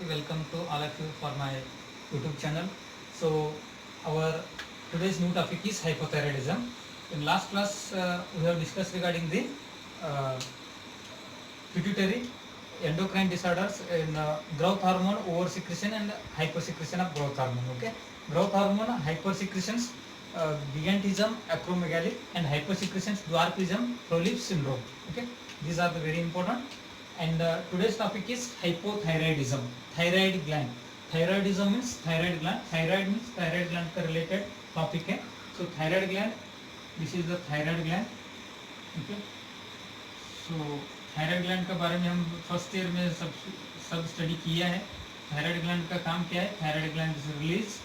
Welcome to all of you for my YouTube channel. So our today's new topic is hypothyroidism. In last class we have discussed regarding the uh, pituitary endocrine disorders in growth hormone oversecretion and hypersecretion of growth hormone. Okay, growth hormone hypersecretions, gigantism, acromegaly, and hypersecretions, dwarfism, Froehlich syndrome. Okay, these are the very important. And today's topic is hypothyroidism, thyroid gland. Thyroidism means thyroid gland. Thyroid means thyroid gland का related topic है. So thyroid gland, this is the thyroid gland. Okay. So thyroid gland के बारे में हम first year में सब study किया है. थायराइड ग्लैंड का काम क्या है? Thyroid gland is release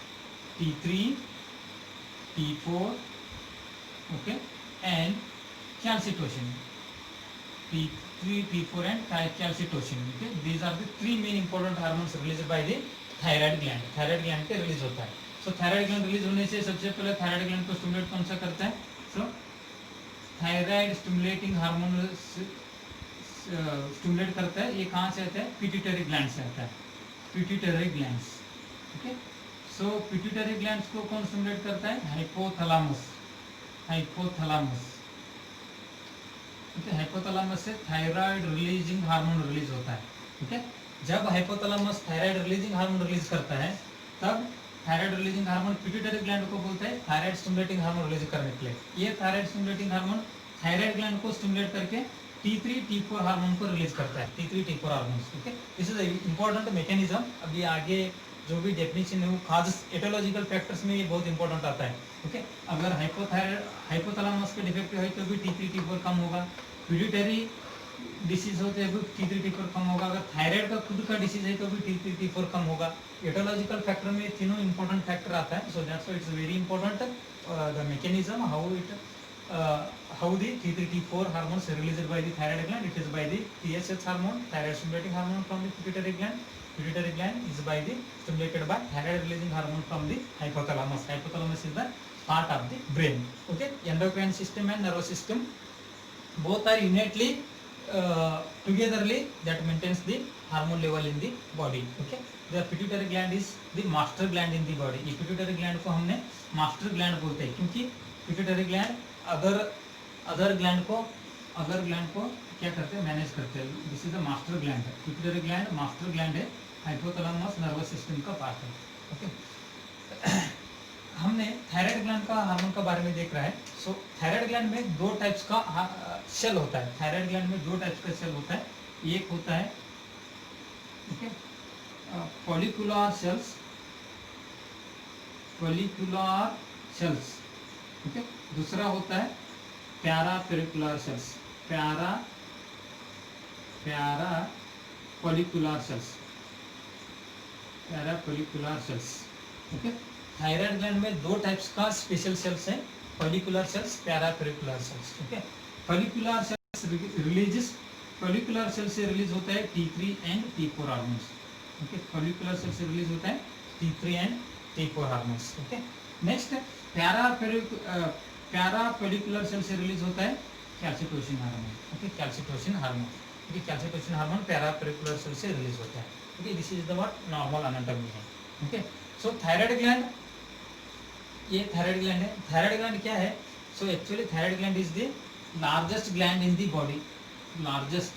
T3, T4, okay, and calcitonin. T3, T4 and calcitonin. Okay, these are the three main important hormones released by the thyroid gland. Thyroid gland के release होता है. सो thyroid gland release होने से सबसे पहले thyroid gland को stimulate कौन सा करता है? सो थायराइड स्टिमुलेटिंग हार्मोन स्टिमुलेट करता है. ये कहाँ से आता है? पिट्यूटरी ग्लैंड से आता है. Pituitary glands. ओके, सो पिट्यूटरी ग्लैंड्स को कौन स्टिमुलेट करता है? हाइपोथैलेमस. हाइपोथैलेमस. ओके, हाइपोथैलेमस से थायराइड रिलीजिंग हार्मोन रिलीज होता है. ओके, जब hypothalamus thyroid releasing hormone release करता है तब thyroid releasing hormone pituitary gland को बोलता है थायराइड स्टिमुलेटिंग हार्मोन रिलीज करने के लिए. ये thyroid stimulating hormone thyroid gland को स्टिमुलेट करके T3, T4 हार्मोन को रिलीज करता है. T3, T4 hormones. Okay, this is important mechanism. अभी आगे जो भी डेफिनेशन है वो खास एटोलॉजिकल फैक्टर्स में ये बहुत इंपॉर्टेंट आता है. ओके, अगर हाइपोथैलेमस के डिफेक्ट है तो भी T3, T4 कम होगा. पिट्यूटरी डिसीज होते हैं तो T3, T4 कम होगा. अगर थायराइड का खुद का डिसीज है तो भी T3, T4 कम होगा. एटोलॉजिकल फैक्टर में तीनों इंपॉर्टेंट फैक्टर आता है. सो that's why it's very important the mechanism how the T3, T4 hormones are released by the thyroid gland. It is by the TSH hormone, thyroid stimulating hormone from the pituitary gland. Pituitary gland is by the stimulated by thyroid releasing hormone from the hypothalamus. Hypothalamus is the part of the brain. Okay, endocrine system and nervous system both are innately togetherly that maintains the hormone level in the body. Okay, the pituitary gland is the master gland in the body. ये pituitary gland को हमने master gland बोलते हैं क्योंकि pituitary gland other gland को क्या करते हैं? मैनेज करते हैं. This is the master gland है. पिट्यूटरी ग्लैंड मास्टर ग्लैंड है. हाइपोथैलेमस नर्वस सिस्टम का पार्ट है. ओके, हमने थायराइड ग्लैंड का हार्मोन का बारे में देख रहा है. सो थायराइड ग्लैंड में दो टाइप्स का सेल होता है. थायराइड ग्लैंड में दो टाइप्स का सेल होता है. एक होता है okay follicular cells. Follicular cells. Okay, दूसरा होता है parafollicular cells. Parafollicular cells. Parafollicular cells. Okay, thyroid gland में दो टाइप्स का स्पेशल सेल्स हैं. Follicular cells, parafollicular cells. Okay, follicular cells releases follicular cell से release होता है T3 and T4 hormones. Okay, follicular cell से release होता है T3 and T4 hormones. Okay, next प्यारा पेरिकुलर सेल से रिलीज होता है calcitonin hormone. Okay, calcitonin hormone. Okay, calcitonin hormone parafollicular cell से रिलीज होता है. Okay, this is the what normal anatomy है. ओके, सो थायराइड ग्लैंड, ये thyroid gland है. थायराइड ग्लैंड क्या है? So actually thyroid gland is the largest gland in the body. Largest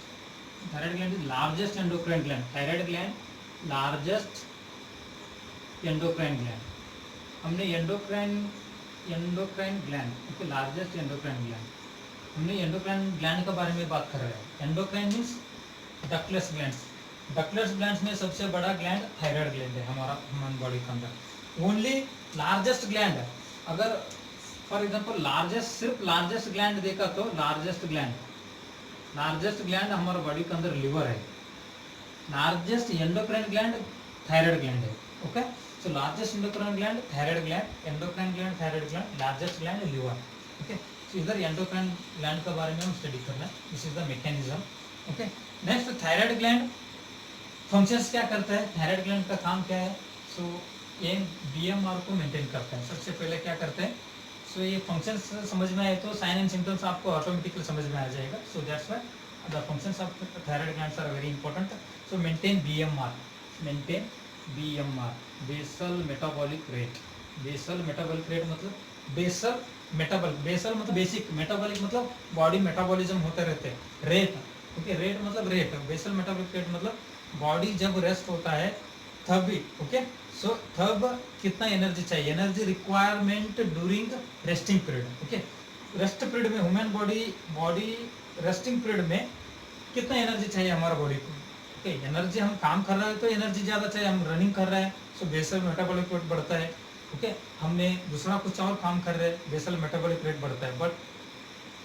thyroid gland is largest endocrine gland. Thyroid gland largest endocrine gland. हमने endocrine gland. Okay, largest endocrine gland. हमने endocrine gland के बारे में बात कर रहे हैं. Endocrine means ductless glands. Ductless glands में सबसे बड़ा ग्लैंड थायराइड ग्लैंड है हमारी बॉडी के अंदर. ओनली लार्जेस्ट ग्लैंड है. अगर फॉर एग्जांपल सिर्फ लार्जेस्ट ग्लैंड देखा तो लार्जेस्ट ग्लैंड हमारे बॉडी के अंदर लिवर है. Largest endocrine gland thyroid gland है. Okay, so largest endocrine gland thyroid gland, endocrine gland thyroid gland, largest gland liver. Okay, so इधर endocrine gland के बारे में हम स्टडी करना है. This is the mechanism. Okay, next thyroid gland functions क्या करता है? थायराइड ग्लैंड का काम क्या है? सो ये BMR को मेंटेन करता है. सबसे पहले क्या करते हैं? सो ये फंक्शंस समझ में आए तो साइन एंड सिम्टम्स आपको ऑटोमेटिकली समझ में आ जाएगा. So that's why the functions of thyroid glands are very important. So maintain BMR. Maintain BMR, basal metabolic rate. Basal metabolic rate मतलब बेसल मतलब बेसिक, मेटाबॉलिक मतलब बॉडी मेटाबॉलिज्म होते रहते हैं, रेट, ओके, रेट मतलब रेट, बेसल मेटाबॉलिक रेट मतलब body जब rest होता है तब भी, ओके, सो तब कितना एनर्जी चाहिए, energy requirement during resting period, okay, rest period में ह्यूमन बॉडी रेस्टिंग पीरियड में कितना एनर्जी चाहिए हमारा बॉडी को, ओके, एनर्जी, हम काम कर रहे हैं तो एनर्जी ज़्यादा चाहिए, हम रनिंग कर रहे हैं सो बेसल मेटाबॉलिक रेट बढ़ता है, ओके, हमने दूसरा कुछ और काम कर रहे हैं बेसल मेटाबॉलिक रेट बढ़ता है, बट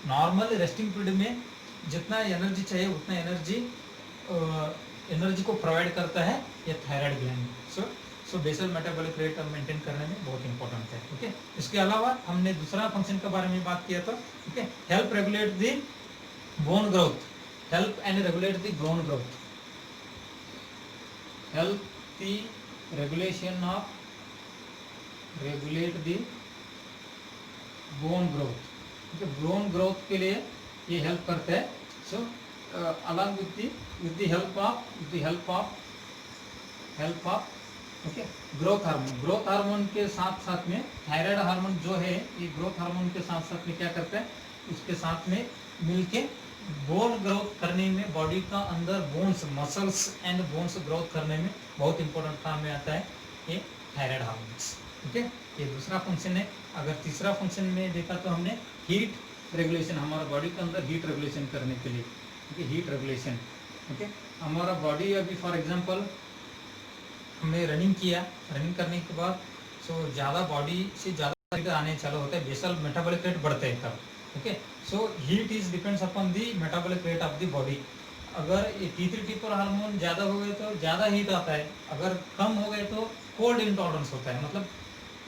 नॉर्मल रेस्टिंग पीरियड में जितना एनर्जी चाहिए उतना एनर्जी को प्रोवाइड करता है ये थायराइड ग्लैंड। सो बेसल मेटाबॉलिक रेट मेंटेन करने में बहुत इंपॉर्टेंट है, ओके। इसके अलावा हमने दूसरा फंक्शन के बारे में बात किया था, okay, help regulate the bone growth, help and regulate the bone growth, help the regulation of regulate the bone growth, okay, bone growth के लिए ये हेल्प करता है। So along with the help of okay growth hormone के साथ में thyroid hormone जो है ये ग्रोथ हार्मोन के साथ में क्या करता है, उसके साथ में मिलके बोन ग्रोथ करने में, बॉडी का अंदर bones, muscles and bones growth करने में बहुत इंपॉर्टेंट काम में आता है ये थायराइड हार्मोन्स, ओके। ये दूसरा फंक्शन है। अगर तीसरा फंक्शन में देखा तो हमने हीट रेगुलेशन, हमारा बॉडी के अंदर हीट रेगुलेशन करने के लिए, ओके, हीट रेगुलेशन, ओके, हमारा बॉडी अभी फॉर एग्जांपल हमने रनिंग किया, रनिंग करने के बाद सो ज़्यादा बॉडी से ज़्यादा हीट आने चालू होता है, बेसल मेटाबॉलिक रेट बढ़ते हैं तब, okay, so heat is depends upon the metabolic rate of the body. अगर ये T3 T4 हार्मोन ज़्यादा हो गए तो ज़्यादा हीट आता है, अगर कम हो गए तो कोल्ड इंटॉलरेंस होता है, मतलब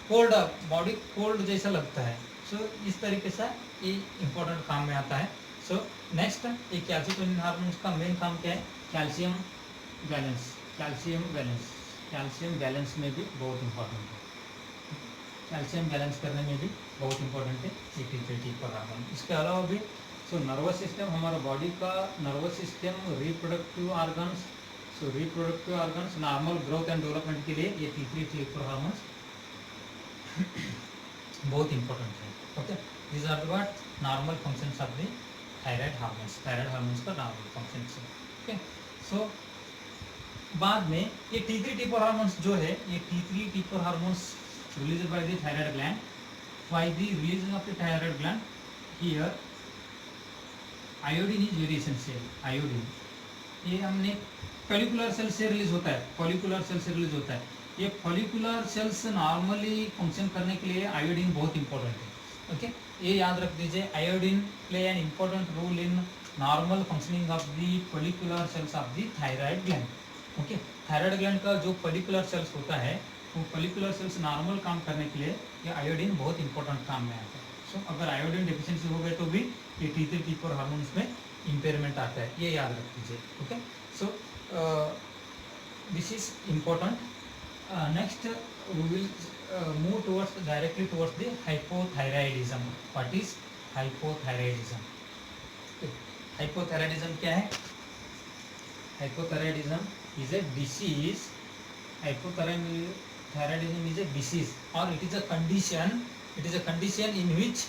कोल्ड, बॉडी कोल्ड जैसा लगता है। सो इस तरीके से ये इंपॉर्टेंट काम में आता है। सो नेक्स्ट ये कैल्शियम हार्मोन्स का मेन काम क्या है, कैल्शियम बैलेंस, कैल्शियम बैलेंस में भी बहुत इंपॉर्टेंट है, कैल्शियम बैलेंस करने में भी बहुत इंपॉर्टेंट है T3 T4 हार्मोन। इसके अलावा भी सो नर्वस सिस्टम, हमारा बॉडी का nervous system, reproductive organs, so reproductive organs, normal growth and development के लिए ये T3 T4 हार्मोन्स बहुत इंपॉर्टेंट है, okay. These are what normal functions of the thyroid hormones का नॉर्मल फंक्शंस है, okay. So बाद में ये T3 T4 हार्मोन्स जो है, ये T3 T4 hormones released by the thyroid gland, by the releasing of the thyroid gland here iodine is very essential. Iodine ये हमने फॉलिकुलर सेल से रिलीज होता है, फॉलिकुलर सेल से रिलीज होता है। ये फॉलिकुलर सेल्स नॉर्मली फंक्शन करने के लिए आयोडीन बहुत इंपॉर्टेंट है, ओके, ये याद रख दीजिए। Iodine play an important role in normal functioning of the follicular cells of the thyroid gland, okay. Thyroid gland का जो फॉलिकुलर सेल्स होता है वो फॉलिकुलर सेल्स नॉर्मल काम करने के लिए ये आयोडीन बहुत इंपॉर्टेंट काम में आता है। सो अगर आयोडीन डेफिशिएंसी हो गए तो भी ये T3 T4 हार्मोन्स में इम्पेयरमेंट आता है, ये याद रख लीजिए, okay. So this is important. Next we will move towards directly towards the hypothyroidism. What is hypothyroidism? Hypothyroidism क्या है? Hypothyroidism is a disease. Hypothyroidism is a disease, or it is a condition. It is a condition in which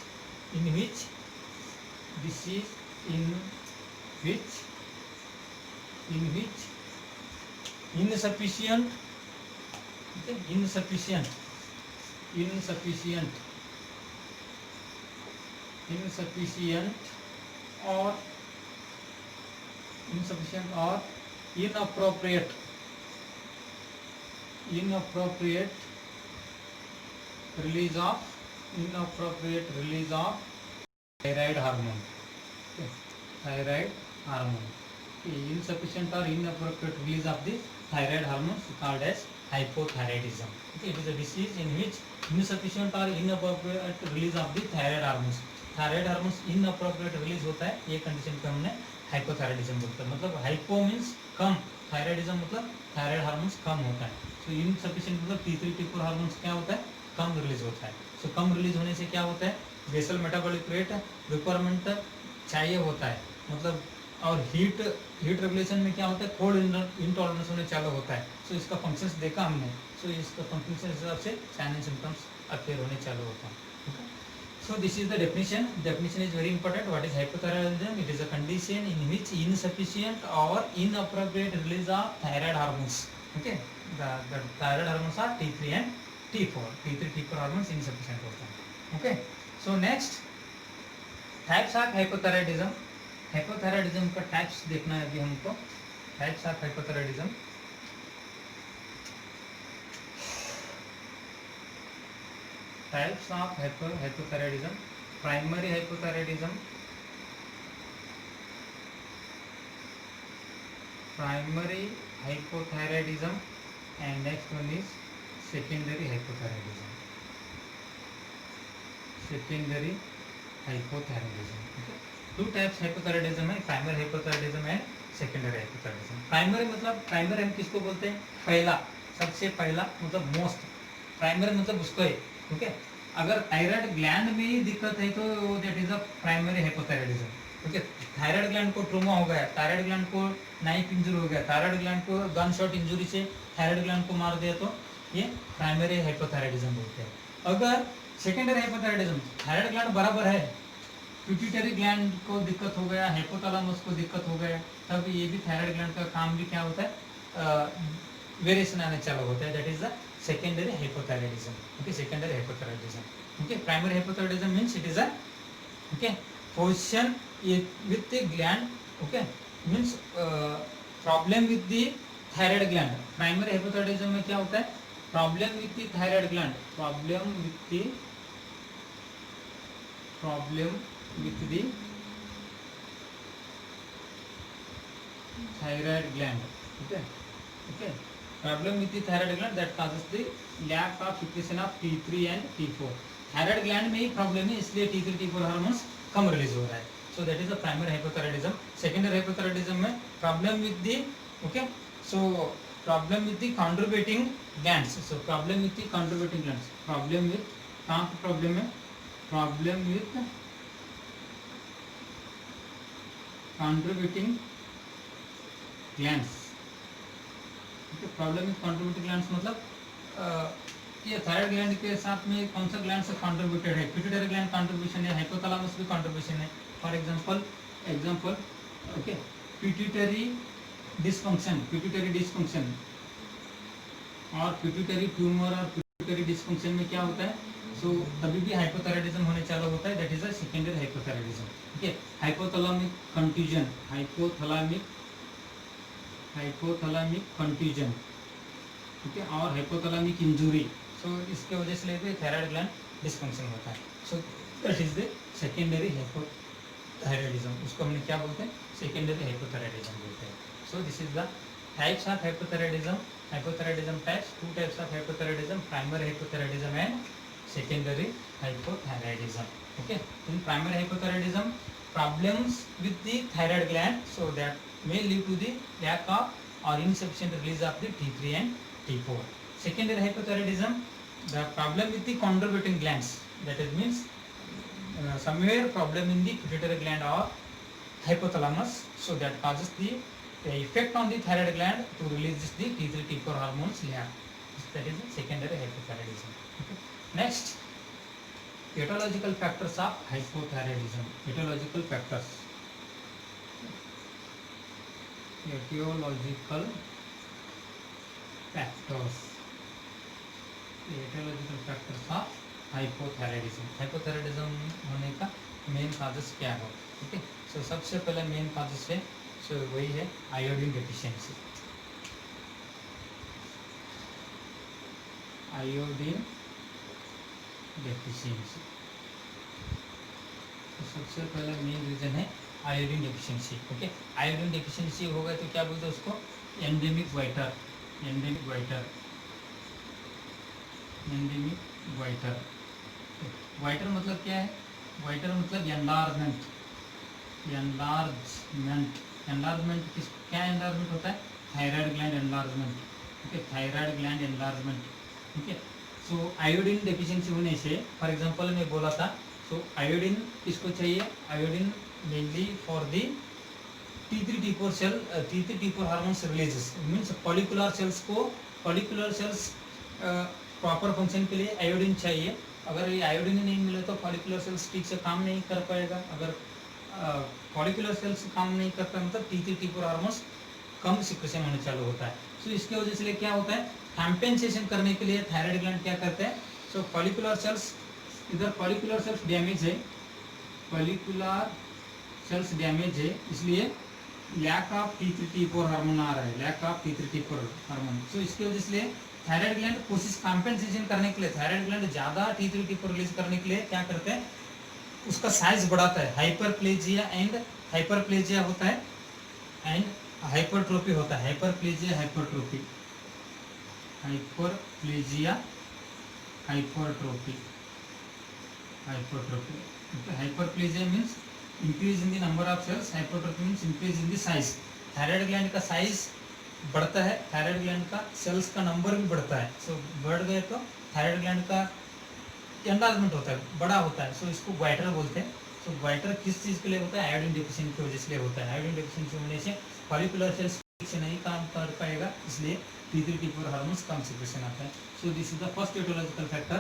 disease in which insufficient or inappropriate release of thyroid hormone, okay. Thyroid hormone, insufficient or inappropriate release of the thyroid hormone is called as hypothyroidism, okay. It is a disease in which insufficient or inappropriate release of the thyroid hormones inappropriate release होता है, ये condition को हमने hypothyroidism बोलते हैं। मतलब hypo means कम, thyroidism मतलब thyroid hormones कम होता है। सो इनसफिशिएंट मतलब T3 T4 हार्मोन्स क्या होता है, कम रिलीज होता है। सो कम रिलीज होने से क्या होता है, बेसल मेटाबॉलिक रेट रिक्वायरमेंट चाहिए होता है, मतलब और हीट रेगुलेशन में क्या होता है, कोल्ड इंटॉलरेंस होने चालू होता है। सो इसका फंक्शंस देखा हमने, सो इसका फंक्शन के हिसाब से साइन एंड सिम्टम्स अपीयर होने चालू होता है। So this is the definition. Definition is very important. What is hypothyroidism? It is a condition in which insufficient or inappropriate release of thyroid hormones. Okay, the thyroid hormones are T3 and T4. T3, T4 hormones insufficient होता है. Okay, so next types of hypothyroidism. Hypothyroidism का types देखना है अभी हमको. Types of hypothyroidism. Types of hypothyroidism. Primary hypothyroidism, and next one is secondary hypothyroidism. Okay? Two types hypothyroidism है, primary hypothyroidism and secondary hypothyroidism. Primary मतलब primary हम किसको बोलते हैं? पहला, सबसे पहला मतलब मोस्ट. प्राइमरी मतलब उसको है. ओके, अगर थायराइड ग्लैंड में ही दिक्कत है तो that is a primary hypothyroidism. Okay, thyroid gland को ट्रोमा हो गया, थायराइड ग्लैंड को नाइफ इंजरी हो गया, थायराइड ग्लैंड को गन शॉट इंजरी से थायराइड ग्लैंड को मार दिया तो ये प्राइमरी हाइपोथायराइडिज्म बोलते हैं. अगर सेकेंडरी हाइपोथायराइडिज्म, थायराइड ग्लैंड बराबर है, पिट्यूटरी ग्लैंड को दिक्कत हो गया, हाइपोथैलेमस को दिक्कत हो गया, तब ये भी थायराइड ग्लैंड का काम भी क्या होता है, वेरिएशन आने चालू होता है. That is the secondary hypothyroidism. Okay, secondary hypothyroidism. Okay, primary hypothyroidism means it is a position with the gland. Okay, means problem with the thyroid gland. Primary hypothyroidism में क्या होता है, problem with the thyroid gland, problem with the thyroid gland. Okay. Problem with the thyroid gland that causes the lack of secretion of T3 and T4. Thyroid gland में ही problem है, इसलिए T3 T4 hormones कम release हो रहा है. So that is the primary hypothyroidism. Secondary hypothyroidism में problem with the problem with the contributing glands. So problem with the contributing glands, problem with कहाँ की problem है, problem with contributing glands. Problem with contributing glands मतलब ये thyroid gland के साथ में कौन सा ग्लैंड से कॉन्ट्रीब्यूटेड है, पिट्यूटरी ग्लैंड कॉन्ट्रीब्यूशन है, हाइपोथैलेमस भी कॉन्ट्रीब्यूशन है. For example okay, pituitary dysfunction और पिट्यूटरी ट्यूमर और पिट्यूटरी डिसफंक्शन में क्या होता है, सो तभी भी हाइपोथायराइडिज्म होने चालू होता है. That is a secondary hypothyroidism. Okay, hypothalamic contusion, hypothalamic contusion, ठीक है, और हाइपोथैलेमिक इंजुरी. सो इसके वजह से लेकर थायराइड ग्लैंड डिसफंक्शन होता है. So that is the secondary hypothyroidism. उसको हमने क्या बोलते हैं, सेकेंडरी हाइपोथायराइडिज्म बोलते हैं. सो this is the types of hypothyroidism. Hypothyroidism types, to types of hypothyroidism, primary hypothyroidism and secondary hypothyroidism. Okay, in primary hypothyroidism problems with the thyroid gland, so that may lead to the lack of or insufficient release of the T3 and T4. Secondary hypothyroidism, the problem with the contributing glands, that is means somewhere problem in the pituitary gland or hypothalamus, so that causes the effect on the thyroid gland to release the T3 T4 hormones lack. That is the secondary hypothyroidism. Okay. Next, etiological factors of hypothyroidism. Etiological factors. Etiological factors. Etiological factors of hypothyroidism. Hypothyroidism होने का main causes क्या है? Okay, सो सबसे पहले main causes है, सो वही है iodine deficiency. Iodine deficiency, तो सबसे पहला मेन रीजन है iodine deficiency. Okay, iodine deficiency होगा तो क्या बोलते हैं उसको, endemic goitre. Endemic goitre, endemic goitre. Goitre मतलब क्या है, वाइटर मतलब एनलार्जमेंट. एनलार्जमेंट, एनलार्जमेंट किस, क्या एनलार्जमेंट होता है, thyroid gland enlargement. Okay, thyroid gland enlargement. ठीक है, सो आयोडीन डेफिशिएंसी होने से, फॉर एग्जांपल मैं बोला था, सो आयोडीन किसको चाहिए, iodine mainly for the T3 T4 cell T3 T4 hormones releases means follicular cells को फॉलिकुलर सेल्स प्रॉपर फंक्शन के लिए आयोडीन चाहिए। अगर ये आयोडीन नहीं मिले तो फॉलिकुलर सेल्स ठीक से काम नहीं कर पाएगा। अगर फॉलिकुलर सेल्स काम नहीं करता मतलब T3 T4 हार्मोन्स कम सिक्रेशन होने चालू होता है। सो इसके वजह से क्या होता है, कॉम्पेंसेशन करने के लिए थायराइड ग्लैंड क्या करते हैं, सो फॉलिकुलर सेल्स, इधर फॉलिकुलर सेल्स डैमेज है, फॉलिकुलर सेल्स डैमेज है, इसलिए lack of T3 T4 hormone आ रहा है, lack of T3 T4 hormone. सो इसकी वजह से थायराइड ग्लैंड कोशिश कॉम्पेंसेशन करने के लिए, थायराइड ग्लैंड ज्यादा T3 T4 रिलीज करने के लिए क्या करते हैं, उसका साइज बढ़ाता है। हाइपरप्लेजिया एंड हाइपरप्लेजिया होता है एंड हाइपरट्रोफी होता है। Hyperplasia hypertrophy, hyperplasia hypertrophy, hypertrophy. Hyperplasia means increase in the number of cells, hypertrophy means increase in the size. Thyroid gland का साइज बढ़ता है, थायराइड ग्लैंड का सेल्स का नंबर भी बढ़ता है। सो बढ़ गए तो थायराइड ग्लैंड का एनलार्जमेंट होता है, बड़ा होता है। सो इसको ग्वाइटर बोलते हैं। सो ग्वाइटर किस चीज़ के लिए होता है, आयोडीन डेफिशिएंसी की वजह से होता है। आयोडीन डेफिशिएंसी होने से फॉलिकुलर सेल्स ठीक से नहीं काम कर पाएगा, इसलिए T3 T4 हार्मोन्स कम सिक्रेशन आता है। So this is the first aetiological factor,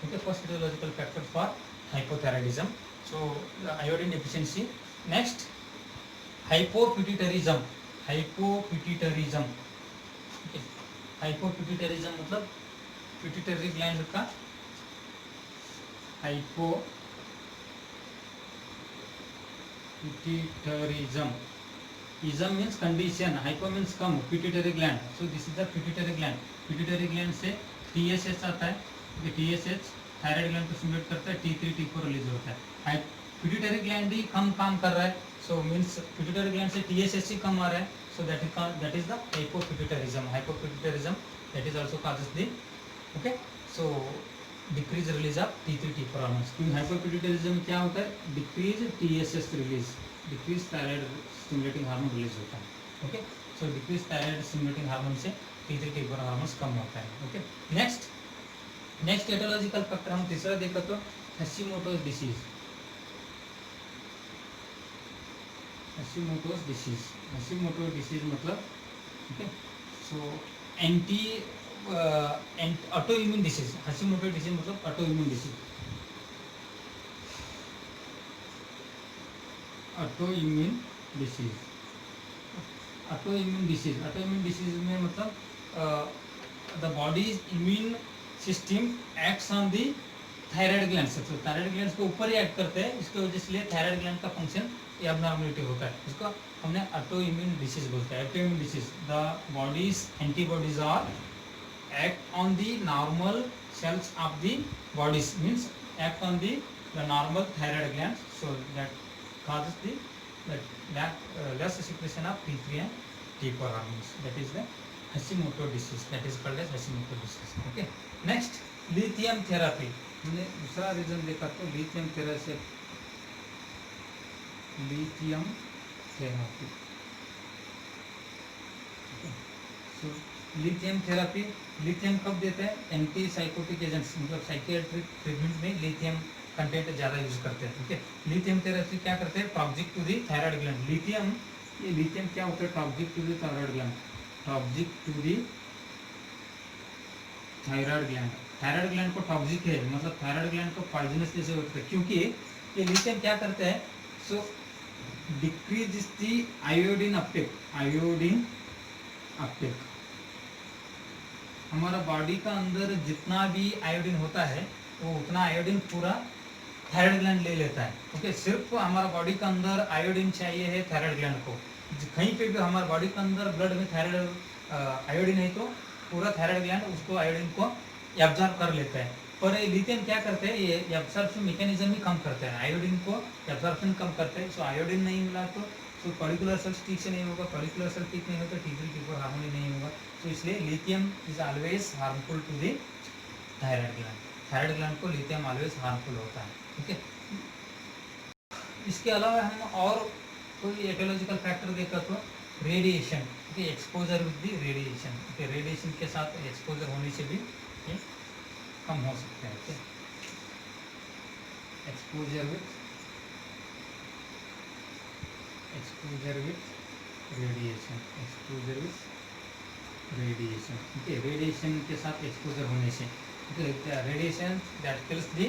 okay, first aetiological factor for hypothyroidism. So iodine deficiency. Next hypopituitarism, hypopituitarism, okay, hypopituitarism मतलब पिट्यूटरी ग्लैंड का hypopituitarism. Ism means condition, hypo means कम, pituitary gland. So this is the pituitary gland. Pituitary gland से TSH आता है, TSH thyroid gland को stimulate करता है, T3 T4 release होता है। पिट्यूटरी ग्लैंड ही कम काम कर रहा है, सो मीन्स पिट्यूटरी ग्लैंड से TSH ही कम आ रहा है, so that is the hypopituitarism. Hypopituitarism that is also causes the, okay, so decrease release of T3 T4 hormones. क्योंकि हाइपोपिट्यूटरिज्म क्या होता है, decrease TSH release, decrease thyroid stimulating hormone release होता है, okay. So decrease thyroid stimulating hormone से T3 T4 hormones कम होता है, okay. Next aetiological factor हम तीसरा देखा तो Hashimoto's disease. Hashimoto's disease, Hashimoto's disease मतलब, okay, so anti autoimmune disease. Hashimoto disease मतलब autoimmune disease, autoimmune disease. Autoimmune disease, autoimmune disease में मतलब the body's immune system acts on the thyroid gland. तो thyroid gland को ऊपर ही act करते हैं, इसकी वजह से थायराइड ग्लैंड का फंक्शन ये अबनॉर्मलिटी होता है, इसको हमने ऑटोइम्यून डिसीज बोलते हैं। Autoimmune disease, the body's antibodies are act on the normal cells of the bodies, means act on the normal thyroid glands, so that causes the less secretion of T3 and T4 hormones. That is the Hashimoto disease, that is called as Hashimoto disease, okay. Next lithium therapy, हमने दूसरा reason देखा तो lithium therapy, lithium therapy, okay. So lithium therapy, lithium कब देते हैं, antipsychotic agents मतलब psychiatric treatment में lithium content ज़्यादा यूज करते हैं, ओके। लिथियम थेरेपी क्या करते हैं, toxic to the thyroid gland. Lithium, ये लिथियम क्या होता है, toxic to the thyroid gland, toxic to the thyroid gland. Thyroid gland को टॉक्सिक है मतलब थायराइड ग्लैंड को पॉइजनस जैसे होता है, क्योंकि ये लिथियम क्या करते हैं, so decrease the iodine uptake, iodine uptake. हमारा बॉडी का अंदर जितना भी आयोडीन होता है वो उतना आयोडीन पूरा थायराइड ग्लैंड ले लेता है, ओके। सिर्फ हमारा बॉडी का अंदर आयोडीन चाहिए है थायराइड ग्लैंड को, कहीं पे भी हमारे बॉडी के अंदर ब्लड में थायराइड आयोडीन है तो पूरा थायराइड ग्लैंड उसको आयोडीन को एब्जॉर्ब कर लेता है। पर ये लिथियम क्या करते हैं, ये एब्जॉर्प्शन मैकेनिज्म ही कम करते हैं, आयोडीन को एब्जॉर्प्शन कम करते हैं। सो आयोडीन नहीं मिला तो फॉलिकुलर सेल्स ठीक से नहीं होगा, फॉलिकुलर सेल ठीक नहीं होगा तो T3 T4 हार्मोनी नहीं होगा। तो इसलिए lithium is always harmful to the thyroid gland, thyroid gland को लिथियम ऑलवेज हार्मफुल होता है, ओके। इसके अलावा हम और कोई एटियोलॉजिकल फैक्टर देखा तो radiation, okay, exposure with the radiation, okay, radiation के साथ एक्सपोजर होने से भी ये कम हो सकते हैं, okay. Exposure with radiation, exposure with radiation, okay, radiation के साथ एक्सपोजर होने से, okay, radiation that kills the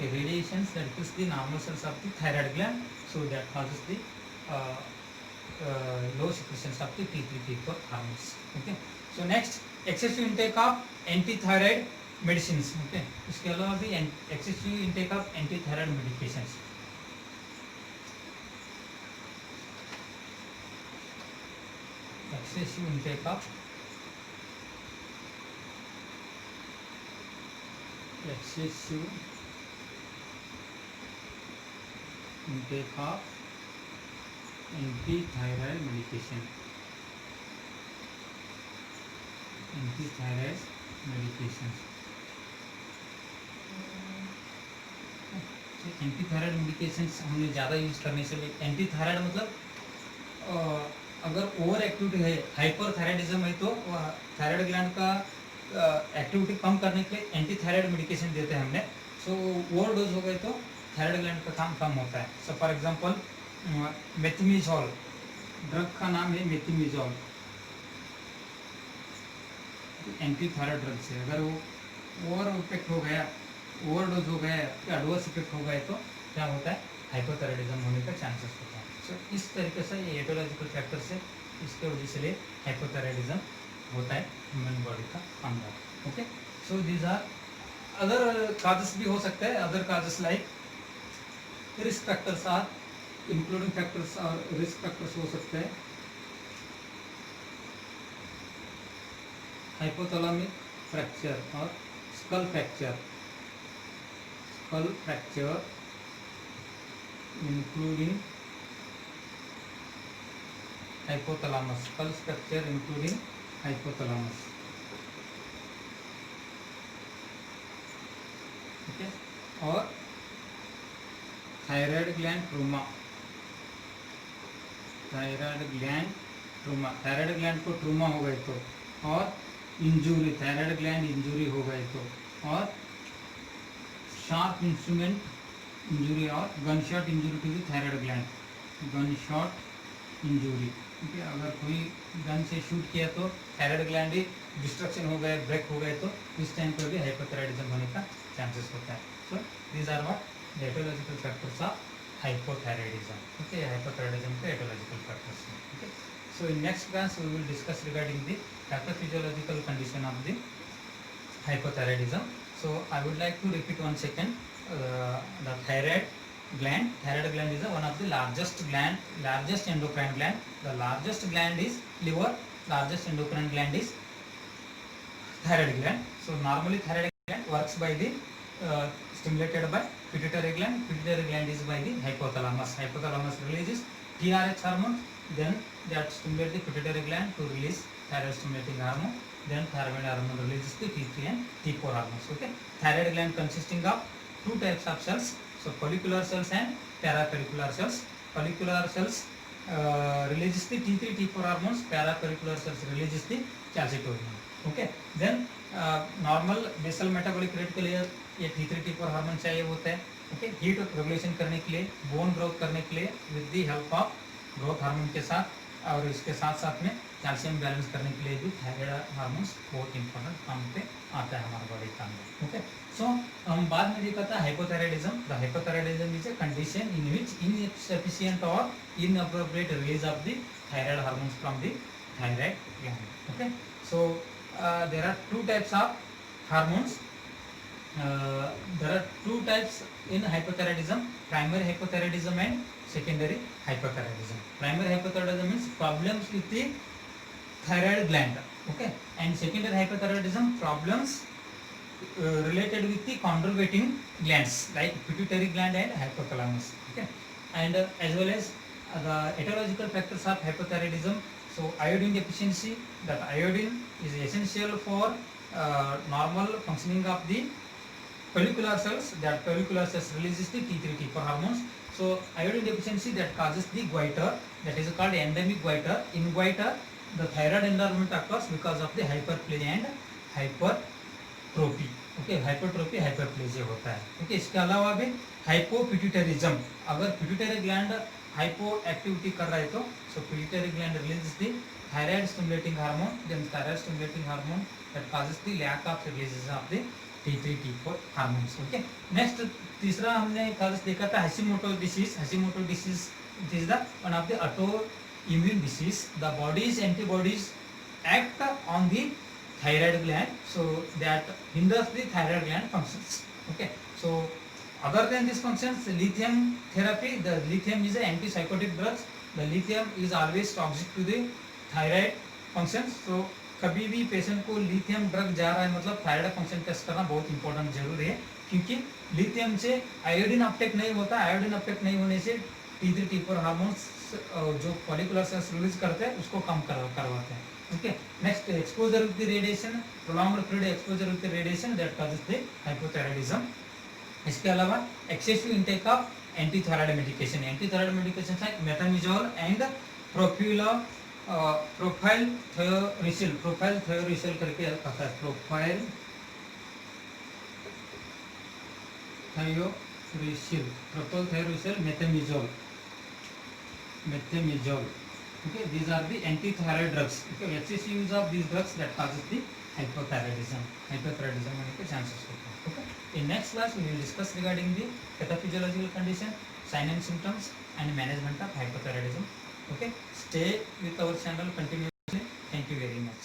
radiations that kills the normal cells of the thyroid gland, so that causes the low secretions of the T3 T4 hormones. Okay, so next excessive intake of anti-thyroid medicines. Okay, इसके अलावा भी excessive intake of anti-thyroid medications. Excessive intake of intake of anti-thyroid medication. Anti-thyroid medications. Anti thyroid medications हमने ज़्यादा use करने से, anti thyroid मतलब अगर over activity है, हाइपर थायराइडिज्म है, तो थायराइड ग्लैंड का एक्टिविटी कम करने के लिए एंटी थायराइड मेडिकेशन देते हैं हमने. सो ओवर डोज हो गए तो थायराइड ग्लैंड का काम कम होता है. सो फॉर एग्जांपल मेथिमिजोल, ड्रग का नाम है मेथिमिजोल, एंटी थायराइड ड्रग से अगर वो ओवर इफेक्ट हो गया, ओवरडोज हो गया, एडवर्स इफेक्ट हो गए तो क्या होता है, हाइपोथायराइडिज्म होने का चांसेस होता है. सो इस तरीके से ये एटोलॉजिकल फैक्टर से इसके वजह से हाइपोथायराइडिज्म होता है ह्यूमन बॉडी का अंदर. Okay, so these are other causes भी हो सकते हैं. Other causes like risk factors are including factors और रिस्क फैक्टर्स हो सकते हैं. हाइपोथैलेमिक फ्रैक्चर और skull fracture, including hypothalamus, skull fracture including hypothalamus. Okay, और thyroid gland trauma, thyroid gland को ट्रूमा हो गए तो, और इंजूरी, थायराइड ग्लैंड इंजूरी हो गए तो, और शार्प इंस्ट्रूमेंट इंजरी और gunshot injury to the thyroid gland, gunshot injury. ठीक है, अगर कोई गन से शूट किया तो थायराइड ग्लैंड ही डिस्ट्रक्शन हो गए, ब्रेक हो गए, तो इस टाइम पर भी हाइपोथायराइडिज्म होने का चांसेस होता है. So these are what the aetiological factors of hypothyroidism. Okay, hypothyroidism के aetiological factors. Okay, so in next class we will discuss regarding the pathophysiological condition of the hypothyroidism. So I would like to repeat once again, the thyroid gland is one of the largest endocrine gland. The largest gland is liver, largest endocrine gland is thyroid gland. So normally thyroid gland works by the stimulated by pituitary gland. Pituitary gland is by the hypothalamus. Hypothalamus releases TRH hormone, then that stimulates the pituitary gland to release thyroid stimulating hormone. Then thyroid hormone releases the T3 and T4 hormones. Okay, thyroid gland consisting of two types of cells, so follicular cells and parafollicular cells. Follicular cells releases the T3 T4 hormones, parafollicular cells releases the calcitonin. Okay, then normal basal metabolic rate के लिए ये T3 T4 hormone चाहिए होता है. Okay, heat regulation करने के लिए, bone growth करने के लिए with the help of growth hormone के साथ, और इसके साथ साथ में कैल्शियम बैलेंस करने के लिए भी थायराइड हार्मोन्स बहुत इंपॉर्टेंट काम पे आता है हमारे बॉडी के अंदर. ओके, सो हम बाद में देखा था hypothyroidism. The hypothyroidism is a condition in which insufficient or inappropriate release of the thyroid hormones from the thyroid gland. Okay, so there are two types of hormones. There are two types in hypothyroidism: primary hypothyroidism and secondary hypothyroidism. Primary hypothyroidism means problems with the thyroid gland. Okay, and secondary hypothyroidism problems related with the conjugating glands like pituitary gland and hypothalamus. Okay, and as well as the etiological factors of hypothyroidism. So iodine deficiency, that iodine is essential for normal functioning of the follicular cells. That follicular cells releases the T3 T4 hormones. So iodine deficiency that causes the goiter, that is called endemic goiter. In goiter the thyroid enlargement occurs because of the hyperplasia and hypertrophy. Okay, hypertrophy hyperplasia होता है. Okay, इसके अलावा भी hypopituitarism, अगर pituitary gland हाइपोएक्टिविटी कर रहा है तो so pituitary gland releases the thyroid stimulating hormone, then thyroid stimulating hormone that causes the lack of releases of the T3 T4 hormones. Okay, next तीसरा हमने कल देखा था Hashimoto disease. Hashimoto disease is the one of the autoimmune disease. The body's antibodies act on the thyroid gland, so that hinders the thyroid gland functions. Okay, so other than these functions, lithium therapy, the lithium is an antipsychotic drug. The lithium is always toxic to the thyroid function. तो कभी भी patient को lithium drug जा रहा है मतलब thyroid function test करना बहुत इंपॉर्टेंट जरूरी है, क्योंकि लिथियम से आयोडीन अपटेक नहीं होता. आयोडीन अपटेक नहीं होने से T3 T4 हार्मोन्स जो फॉलिकुलर सेल्स रिलीज करते हैं उसको कम करवाते हैं. Okay, next exposure with the radiation, prolonged period exposure with the radiation that causes the hypothyroidism. इसके अलावा excessive intake of anti thyroid medication. Anti thyroid medication है मेथामिजोल and profile थयोरिसिल करके आता है. Profile थयोरिसिल मेथामिजोल. Okay, these are the anti-thyroid drugs. Okay, excessive use of these drugs that causes the hypothyroidism होने के chances होते हैं. Okay, in next class we will discuss regarding the pathophysiological condition, sign and symptoms and management of hypothyroidism. Okay, stay with our channel continuously. Thank you very much.